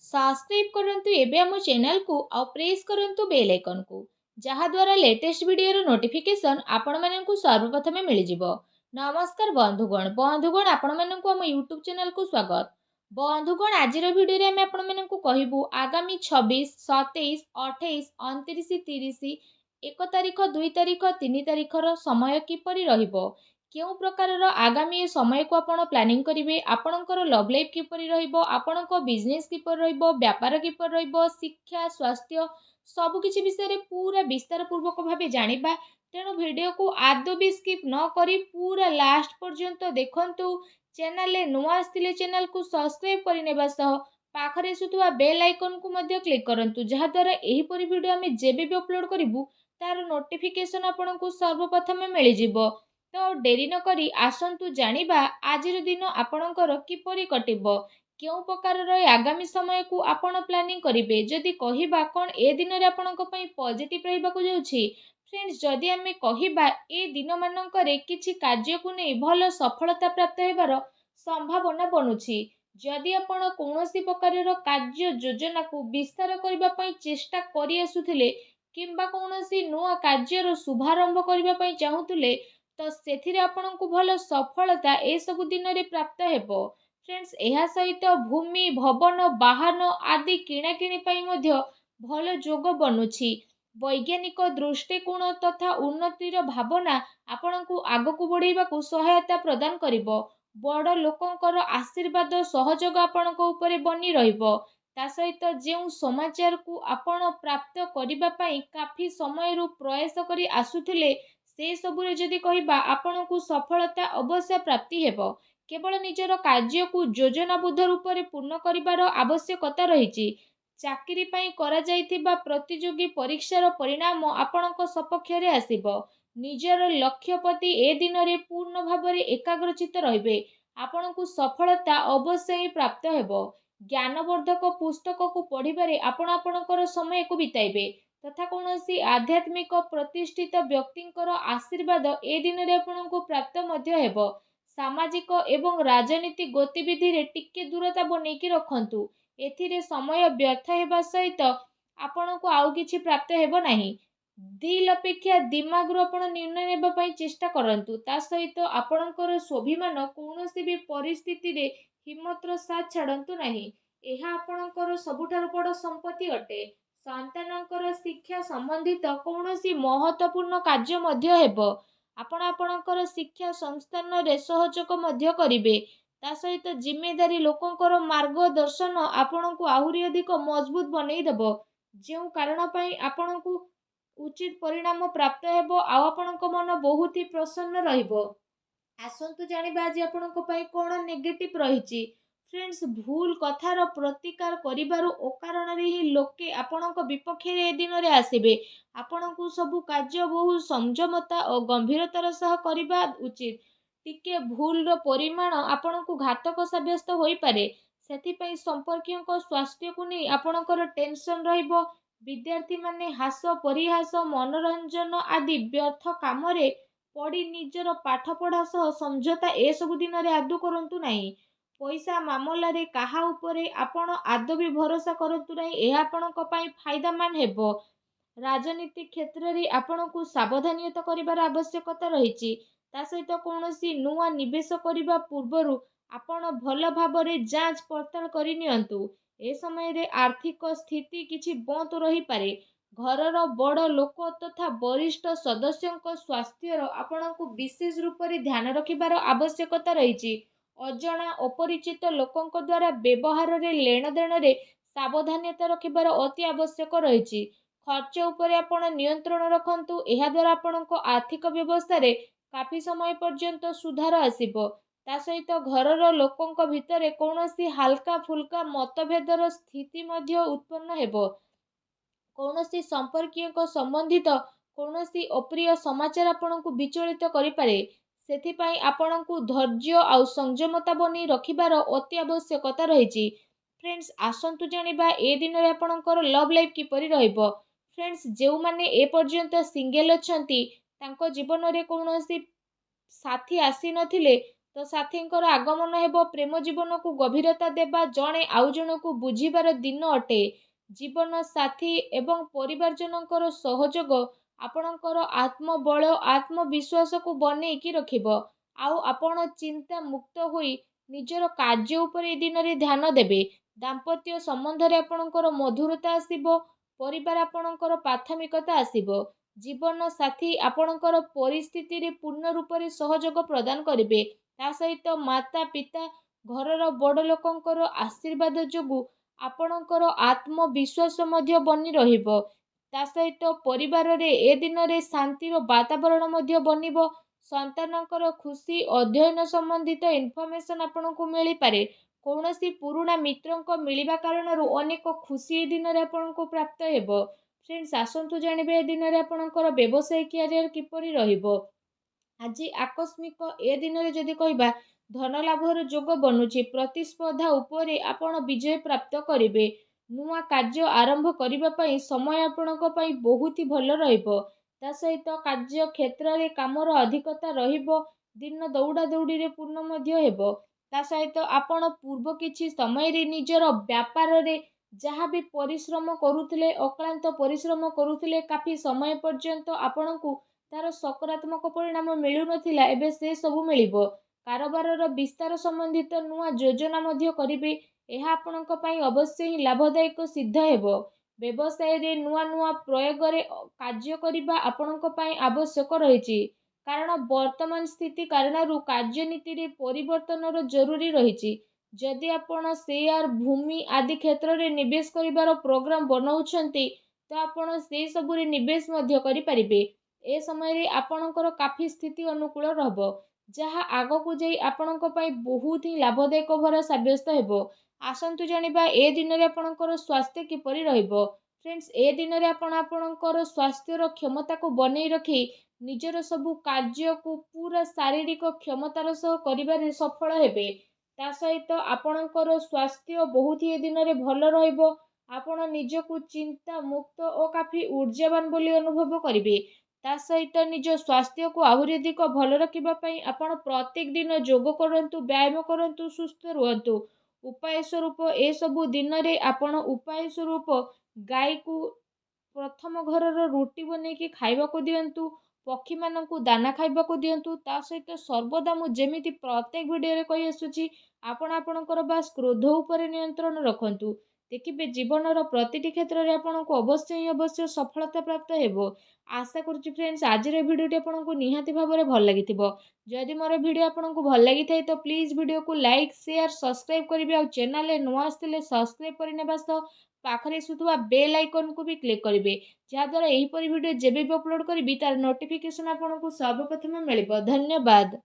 Subscribe करंतु एबे हम चैनल को और प्रेस करंतु बेल आइकन को जहाँ द्वारा लेटेस्ट वीडियो नोटिफिकेशन आपण माननकु सर्वप्रथमे मिल जिवो। नमस्कार बंधुगण आपण माननकु हम यूट्यूब चैनल को स्वागत। बंधुगण आजिर वीडियो रे हम आपण माननकु कहिबु आगामी 26, 27, 28, 29, 30, 1 तारिख 2 तारिख 3 तारिखर समय किपरि रहिबो, केउ प्रकारर आगामी समय को आपण प्लानिंग करिवे, आपणकर लव लाइफ किपरि रहिबो, आपणको बिजनेस किपरि रहिबो, व्यापार किपरि रहिबो, शिक्षा स्वास्थ्य सबु किछि विषय पूरा विस्तार पूर्वक भावे जानिबा। तेणु वीडियो को आदौ भी स्किप न करी पूरा लास्ट पर्यंत देखंतु। चैनल ले नुआ आस्तिले चैनल को सब्सक्राइब करिनेबा सह पाखरे सुतुवा बेल आइकन को मध्य क्लिक करंतु, जहा द्वारा एही परि वीडियो हमें जेबे भी अपलोड करिवु तार नोटिफिकेशन आपनकु सर्वप्रथमे मिल जिवो। तो डेरी न करी आसंतु जानिबा आजिर दिन आपणकर किपरि कटिबो, केउ प्रकारर आगामी समय को आपण प्लानिंग करिवे। जदि कहिबा कोन ए दिन रे आपणक पई पॉजिटिव रहिबाकु जाउछि, फ्रेंड्स जदि आमे कहिबा ए दिन मानकरे किछि कार्य को नै भल सफलता प्राप्त हेबार संभावना बनुछि। जदि आपण कोनोसी प्रकारर कार्य योजना को विस्तार करिबा पई चेष्टा करि आसुथिले किंबा कोनोसी नुआ कार्यर शुभारंभ करिबा पई चाहुथिले तो सेथिरे आपणको भल सफलता ए सब दिन रे प्राप्त हेबो। फ्रेंड्स एहा सहित भूमि भवन वाहन आदि किणाकिणी पई मध्य भल जोग बनुछि। वैज्ञानिक दृष्टिकोण तथा उन्नतिर भावना आपणको आगकु बढ़ेबाकु सहायता प्रदान करिवो। बड़ लोकंकर आशीर्वाद सहयोग आपणको उपरे बनी रहिबो। ता सहित जेउ समाचार को आपण प्राप्त करिबा पई काफी समय रु प्रयास करी आसुथिले से सबुरे जदि कहिबा आपणको सफलता अवश्य प्राप्ति हेबो। केवल निजर कार्य को योजनाबद्ध रूप में पूर्ण करिबार आवश्यकता रहिछि। चाकरी पई करा जाइथिबा प्रतियोगी परीक्षार परिणाम आपणक सपक्ष रे आसीबो। निजर लक्ष्य प्रति ए दिन रे पूर्ण भाव रे एकाग्रचित रहिबे। आपणको सफलता अवश्य ही प्राप्त हेबो। ज्ञानवर्धक पुस्तक को पढ़िबारे आपण आपणकर समय को बिताइबे तथा कौनसी आध्यात्मिक प्रतिष्ठित व्यक्तिंकर आशीर्वाद ए दिन रे आपणको प्राप्त मध्य हेबो। सामाजिक एवं राजनीतिक गतिविधि रे टिके दूरता बनेकी रखंतु। एथिरे समय व्यर्थ हेबा सहित आपणको आउ किछि प्राप्त हेबो नाही। दिल अपेक्षा दिमाग रो आपण निर्णय नेबा पई चेष्टा करंतु। ता सहित आपणकर स्वाभिमान कौनसी भी परिस्थिति रे हिम्मतर साथ छाड़ंतु नाही। एहा आपणकर सबुठार बड़ संपत्ति अटे। संतानकर शिक्षा संबंधित कौनसी महत्वपूर्ण कार्य मध्य हेबो। आपण आपणकर शिक्षा संस्थान रे सहयोग मध्य करिवे। ता सहित जिम्मेदारी लोकंकर मार्गदर्शन आपणको आहुरी अधिक मजबूत बनै देबो। जेउ कारण पई आपणको उचित परिणाम प्राप्त हेबो आ आपणको मन बहुत ही प्रसन्न रहिबो। आसंतु जानिबा आज आपणको पई कोन नेगेटिव रहिछि। फ्रेंड्स भूल कथार प्रतिकार करिबारु अकारण रे ही लोके आपणको विपक्ष रे ए दिन रे आसीबे। आपणको सबु कार्य बहु संयमता और गंभीरतार सह करिबा उचित। टिके भूल रो परिमाण आपणको घातक साब्यस्त होई पारे। सेथि पई संपर्कियों स्वास्थ्य को नै आपणकर टेंशन रहिबो। विद्यार्थी माने हास परिहास मनोरंजन आदि व्यर्थ काम रे पड़ी निजर पाठ पढ़ा सह समझौता ए सब दिन रे आदु करंतु नाही। पैसा मामला रे काहा उपरे आपण आदौ भी भरोसा करंतु नाही। ए आपणक पई फायदामान हेबो। राजनीति क्षेत्र रे आपणको सावधानियत करिबार आवश्यकता रहिछि। ता सहित कौनसी नुआ निवेश करिबा पूर्वरु आपण भल भाबरे जांच पड़ताल करि नियंतु। ए समय रे आर्थिक स्थिति किछि बंद रही पारे। घरर बड़ लोक तथा वरिष्ठ सदस्यଙ୍କ स्वास्थ्यर आपणको विशेष रूप रे ध्यान रखिबार आवश्यकता रहिछि। अजणा अपरिचित लोकंक द्वारा व्यवहार रे लेन देन रे सावधानियता रखिबार अति आवश्यक रहिछि। खर्च उपरे आपण नियंत्रण रखंतु। एहा द्वारा आपणको आर्थिक व्यवस्था रे काफी समय पर्यंत सुधार आसीबो। ता सहित घरर लोकंक भितरे कौनसी हल्का फुल्का मतभेदर स्थिति मध्य उत्पन्न हेबो। कौनसी संपर्कीय संबंधित कौनसी अप्रिय समाचार आपणको विचलित करि पारे। सेथिपाई आपणको धैर्य आउ संयमता बनी रखिबार अति आवश्यकता रहिछि। फ्रेंड्स आसंतु जानिबा ए दिन रे आपणकर लव लाइफ किपरि रहइबो। फ्रेंड्स जेउ माने ए पर्यंत सिंगल अछंती तांको जीवन रे कौनसी साथी आसी नथिले ତ ସାଥୀଙ୍କର ଆଗମନ ହେବ। ପ୍ରେମ ଜୀବନକୁ ଗଭୀରତା ଦେବା, ଜଣେ ଆଉ ଜଣକୁ ବୁଝିବାର ଦିନ ଅଟେ। ଜୀବନ ସାଥୀ ଏବଂ ପରିବାରଜନଙ୍କର ସହଯୋଗ ଆପଣଙ୍କର ଆତ୍ମବଳ, ଆତ୍ମବିଶ୍ୱାସକୁ ବନେଇକି ରଖିବ। ଆଉ ଆପଣ ଚିନ୍ତା ମୁକ୍ତ ହୋଇ ନିଜର କାର୍ଯ୍ୟ ଉପରେ ଏ ଦିନରେ ଧ୍ୟାନ ଦେବେ। ଦାମ୍ପତ୍ୟ ସମ୍ବନ୍ଧରେ ଆପଣଙ୍କର ମଧୁରତା ଆସିବ। ପରିବାର ଆପଣଙ୍କର ପ୍ରାଥମିକତା ଆସିବ। ଜୀବନ ସାଥୀ ଆପଣଙ୍କର ପରିସ୍ଥିତିରେ ପୂର୍ଣ୍ଣ ରୂପରେ ସହଯୋଗ ପ୍ରଦାନ କରିବେ। ତା ସହିତ ମାତା ପିତା, ଘରର ବଡ଼ ଲୋକଙ୍କର ଆଶୀର୍ବାଦ ଯୋଗୁଁ ଆପଣଙ୍କର ଆତ୍ମବିଶ୍ୱାସ ମଧ୍ୟ ବନି ରହିବ। ତା ସହିତ ପରିବାରରେ ଏ ଦିନରେ ଶାନ୍ତିର ବାତାବରଣ ମଧ୍ୟ ବନିବ। ସନ୍ତାନଙ୍କର ଖୁସି, ଅଧ୍ୟୟନ ସମ୍ବନ୍ଧିତ ଇନଫର୍ମେସନ୍ ଆପଣଙ୍କୁ ମିଳିପାରେ। କୌଣସି ପୁରୁଣା ମିତ୍ରଙ୍କ ମିଳିବା କାରଣରୁ ଅନେକ ଖୁସି ଏ ଦିନରେ ଆପଣଙ୍କୁ ପ୍ରାପ୍ତ ହେବ। ଫ୍ରେଣ୍ଡସ୍, ଆସନ୍ତୁ ଜାଣିବେ ଏ ଦିନରେ ଆପଣଙ୍କର ବ୍ୟବସାୟ କ୍ୟାରିୟର କିପରି ରହିବ। ଆଜି ଆକସ୍ମିକ ଏ ଦିନରେ ଯଦି କହିବା, ଧନ ଲାଭର ଯୋଗ ବନୁଛି। ପ୍ରତିସ୍ପର୍ଦ୍ଧା ଉପରେ ଆପଣ ବିଜୟ ପ୍ରାପ୍ତ କରିବେ। ନୂଆ କାର୍ଯ୍ୟ ଆରମ୍ଭ କରିବା ପାଇଁ ସମୟ ଆପଣଙ୍କ ପାଇଁ ବହୁତ ଭଲ ରହିବ। ତା ସହିତ କାର୍ଯ୍ୟ କ୍ଷେତ୍ରରେ କାମର ଅଧିକତା ରହିବ। ଦିନ ଦୌଡ଼ା ଦୌଡ଼ିରେ ପୂର୍ଣ୍ଣ ମଧ୍ୟ ହେବ। ତା ସହିତ ଆପଣ ପୂର୍ବ କିଛି ସମୟରେ ନିଜର ବ୍ୟାପାରରେ ଯାହା ବି ପରିଶ୍ରମ କରୁଥିଲେ, ଅକ୍ଳାନ୍ତ ପରିଶ୍ରମ କରୁଥିଲେ, କାଫି ସମୟ ପର୍ଯ୍ୟନ୍ତ ଆପଣଙ୍କୁ ତାର ସକାରାତ୍ମକ ପରିଣାମ ମିଳୁନଥିଲା, ଏବେ ସେ ସବୁ ମିଳିବ। କାରବାରର ବିସ୍ତାର ସମ୍ବନ୍ଧିତ ନୂଆ ଯୋଜନା ମଧ୍ୟ କରିବେ। ଏହା ଆପଣଙ୍କ ପାଇଁ ଅବଶ୍ୟ ହିଁ ଲାଭଦାୟକ ସିଦ୍ଧ ହେବ। ବ୍ୟବସାୟରେ ନୂଆ ନୂଆ ପ୍ରୟୋଗରେ କାର୍ଯ୍ୟ କରିବା ଆପଣଙ୍କ ପାଇଁ ଆବଶ୍ୟକ ରହିଛି। କାରଣ ବର୍ତ୍ତମାନ ସ୍ଥିତି କାରଣରୁ କାର୍ଯ୍ୟନୀତିରେ ପରିବର୍ତ୍ତନର ଜରୁରୀ ରହିଛି। ଯଦି ଆପଣ ସେୟାର, ଭୂମି ଆଦି କ୍ଷେତ୍ରରେ ନିବେଶ କରିବାର ପ୍ରୋଗ୍ରାମ ବନାଉଛନ୍ତି, ତ ଆପଣ ସେସବୁରେ ନିବେଶ ମଧ୍ୟ କରିପାରିବେ। ଏ ସମୟରେ ଆପଣଙ୍କର କାଫି ସ୍ଥିତି ଅନୁକୂଳ ରହିବ, ଯାହା ଆଗକୁ ଯାଇ ଆପଣଙ୍କ ପାଇଁ ବହୁତ ହିଁ ଲାଭଦାୟକ ଭରା ସାବ୍ୟସ୍ତ ହେବ। ଆସନ୍ତୁ ଜାଣିବା ଏ ଦିନରେ ଆପଣଙ୍କର ସ୍ୱାସ୍ଥ୍ୟ କିପରି ରହିବ। ଫ୍ରେଣ୍ଡସ୍, ଏ ଦିନରେ ଆପଣ ଆପଣଙ୍କର ସ୍ୱାସ୍ଥ୍ୟର କ୍ଷମତାକୁ ବନେଇ ରଖି ନିଜର ସବୁ କାର୍ଯ୍ୟକୁ ପୁରା ଶାରୀରିକ କ୍ଷମତାର ସହ କରିବାରେ ସଫଳ ହେବେ। ତା ସହିତ ଆପଣଙ୍କର ସ୍ୱାସ୍ଥ୍ୟ ବହୁତ ଏ ଦିନରେ ଭଲ ରହିବ। ଆପଣ ନିଜକୁ ଚିନ୍ତା ମୁକ୍ତ ଓ କାଫି ଊର୍ଜାବାନ ବୋଲି ଅନୁଭବ କରିବେ। ତା ସହିତ ନିଜ ସ୍ୱାସ୍ଥ୍ୟକୁ ଆହୁରି ଅଧିକ ଭଲ ରଖିବା ପାଇଁ ଆପଣ ପ୍ରତ୍ୟେକ ଦିନ ଯୋଗ କରନ୍ତୁ, ବ୍ୟାୟାମ କରନ୍ତୁ, ସୁସ୍ଥ ରୁହନ୍ତୁ। ଉପାୟ ସ୍ୱରୂପ ଏସବୁ ଦିନରେ ଆପଣ ଉପାୟ ସ୍ୱରୂପ ଗାଈକୁ ପ୍ରଥମ ଘରର ରୁଟି ବନେଇକି ଖାଇବାକୁ ଦିଅନ୍ତୁ। ପକ୍ଷୀମାନଙ୍କୁ ଦାନା ଖାଇବାକୁ ଦିଅନ୍ତୁ। ତା ସହିତ ସର୍ବଦା ମୁଁ ଯେମିତି ପ୍ରତ୍ୟେକ ଭିଡ଼ିଓରେ କହି ଆସୁଛି, ଆପଣ ଆପଣଙ୍କର ବାସ୍ କ୍ରୋଧ ଉପରେ ନିୟନ୍ତ୍ରଣ ରଖନ୍ତୁ। ଦେଖିବେ ଜୀବନର ପ୍ରତିଟି କ୍ଷେତ୍ରରେ ଆପଣଙ୍କୁ ଅବଶ୍ୟ ହିଁ ଅବଶ୍ୟ ସଫଳତା ପ୍ରାପ୍ତ ହେବ। ଆଶା କରୁଛି ଫ୍ରେଣ୍ଡସ୍, ଆଜିର ଭିଡ଼ିଓଟି ଆପଣଙ୍କୁ ନିହାତି ଭାବରେ ଭଲ ଲାଗିଥିବ। ଯଦି ମୋର ଭିଡ଼ିଓ ଆପଣଙ୍କୁ ଭଲ ଲାଗିଥାଏ ତ ପ୍ଲିଜ୍ ଭିଡ଼ିଓକୁ ଲାଇକ୍, ସେୟାର, ସବସ୍କ୍ରାଇବ୍ କରିବେ। ଆଉ ଚ୍ୟାନେଲରେ ନୂଆ ଆସିଥିଲେ ସବସ୍କ୍ରାଇବ୍ କରିନେବା ସହ ପାଖରେ ଆସୁଥିବା ବେଲ୍ ଆଇକନ୍କୁ ବି କ୍ଲିକ୍ କରିବେ, ଯାହାଦ୍ୱାରା ଏହିପରି ଭିଡ଼ିଓ ଯେବେ ବି ଅପଲୋଡ଼ କରିବି ତାର ନୋଟିଫିକେସନ୍ ଆପଣଙ୍କୁ ସର୍ବପ୍ରଥମେ ମିଳିବ। ଧନ୍ୟବାଦ।